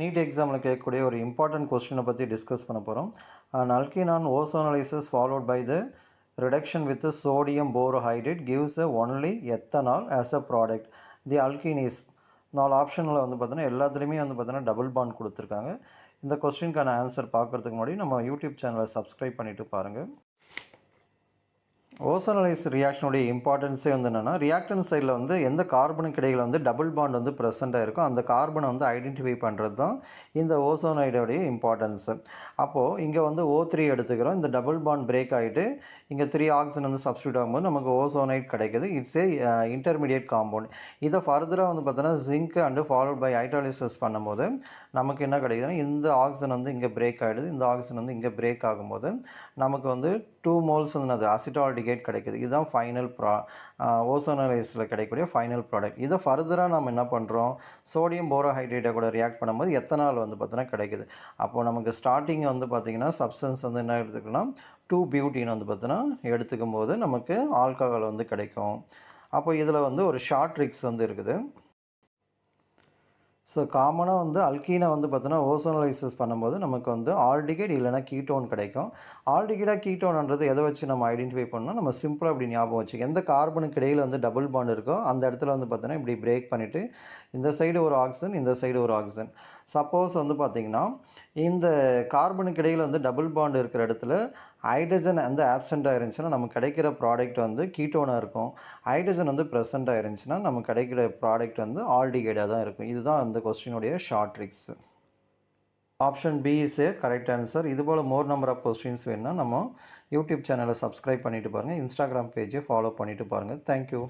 NEET எக்ஸாமில் கேட்கக்கூடிய ஒரு இம்பார்ட்டன்ட் கொஸ்டினை பற்றி டிஸ்கஸ் பண்ண போகிறோம். An alkene on ozonolysis followed by the reduction with the sodium borohydride gives only ethanol as a product. The alkene is 4 ஆப்ஷனில் வந்து பார்த்தீங்கன்னா எல்லாத்துலேயுமே வந்து பார்த்தீங்கன்னா டபுள் பாண்ட் கொடுத்துருக்காங்க. இந்த கொஸ்டினுக்கான ஆன்சர் பார்க்குறதுக்கு முன்னாடி நம்ம யூடியூப் சேனலை சப்ஸ்கிரைப் பண்ணிவிட்டு பாருங்கள். ஓசோனலைஸ் ரியாக்ஷனுடைய இம்பார்ட்டன்ஸே வந்து என்னென்னா, ரியாக்டன் சைடில் வந்து எந்த கார்பனுக்கு இடையில் வந்து டபுள் பாண்ட் வந்து ப்ரெசென்ட்டாக இருக்கும் அந்த கார்பனை வந்து ஐடென்டிஃபை பண்ணுறது தான் இந்த ஓசோனைடோடைய இம்பார்ட்டன்ஸு. அப்போது இங்கே வந்து O3 எடுத்துக்கிறோம். இந்த டபுள் பாண்ட் பிரேக் ஆகிட்டு இங்கே 3 ஆக்சிஜன் வந்து சப்ஸ்டியூட் ஆகும்போது நமக்கு ஓசோனைட் கிடைக்குது. It's a intermediate compound. இதை ஃபர்தராக வந்து பார்த்தோன்னா zinc and followed by hydrolysis பண்ணும்போது நமக்கு என்ன கிடைக்குதுன்னா, இந்த ஆக்சிஜன் வந்து இங்கே பிரேக் ஆகிடுது. இந்த ஆக்சிஜன் வந்து இங்கே பிரேக் ஆகும்போது நமக்கு வந்து 2 மோல்ஸ் வந்து அது அசிட்டால்டிகேட் கிடைக்குது. இதுதான் ஃபைனல் ஓசோனலைஸில் கிடைக்கக்கூடிய ஃபைனல் ப்ராடக்ட். இதை ஃபர்தராக நம்ம என்ன பண்ணுறோம், சோடியம் போரோஹைட்ரேட்டை கூட ரியாக்ட் பண்ணும்போது எத்தனால் வந்து பார்த்தீங்கன்னா கிடைக்குது. அப்போது நமக்கு ஸ்டார்டிங் வந்து பார்த்திங்கன்னா சப்ஸ்டன்ஸ் வந்து என்ன எடுத்துக்கலாம், 2 பியூட்டின் வந்து பார்த்தீங்கன்னா எடுத்துக்கும் போது நமக்கு ஆல்கஹால் வந்து கிடைக்கும். அப்போ இதில் வந்து ஒரு ஷார்ட் ட்ரிக்ஸ் வந்து இருக்குது. ஸோ காமனாக வந்து அல்கீனை வந்து பார்த்தோன்னா ஓசோனலைசிஸ் பண்ணும்போது நமக்கு வந்து ஆல்டிகைட் இல்லைனா கீட்டோன் கிடைக்கும். ஆல்டிகைடாக கீட்டோன்ன்றது எதை வச்சு நம்ம ஐடென்டிஃபை பண்ணோம், நம்ம சிம்பிளாக இப்படி ஞாபகம் வச்சு எந்த கார்பனுக்கு இடையில் வந்து டபுள் பாண்ட் இருக்கோ அந்த இடத்துல வந்து பார்த்தோன்னா இப்படி பிரேக் பண்ணிவிட்டு இந்த சைடு ஒரு ஆக்சிஜன், இந்த சைடு ஒரு ஆக்சிஜன். சப்போஸ் வந்து பார்த்திங்கன்னா இந்த கார்பனுக்கு இடையில் வந்து டபுள் பாண்ட் இருக்கிற இடத்துல ஹைட்ரஜன் வந்து ஆப்சென்ட்டாக இருந்துச்சுன்னா நமக்கு கிடைக்கிற ப்ராடக்ட் வந்து கீட்டோனாக இருக்கும். ஹைட்ரஜன் வந்து ப்ரெசென்ட்டாக இருந்துச்சுன்னா நமக்கு கிடைக்கிற ப்ராடக்ட் வந்து ஆல்டிகைடாக தான் இருக்கும். இதுதான் அந்த கொஸ்டினுடைய short tricks. Option B is a correct answer. இதுபோல் மோர் நம்பர் ஆஃப் கொஸ்டின்ஸ் வேணுன்னா நம்ம யூடியூப் சேனலை சப்ஸ்கிரைப் பண்ணிவிட்டு பாருங்கள். இன்ஸ்டாகிராம் பேஜை ஃபாலோ பண்ணிவிட்டு பாருங்கள். தேங்க்யூ.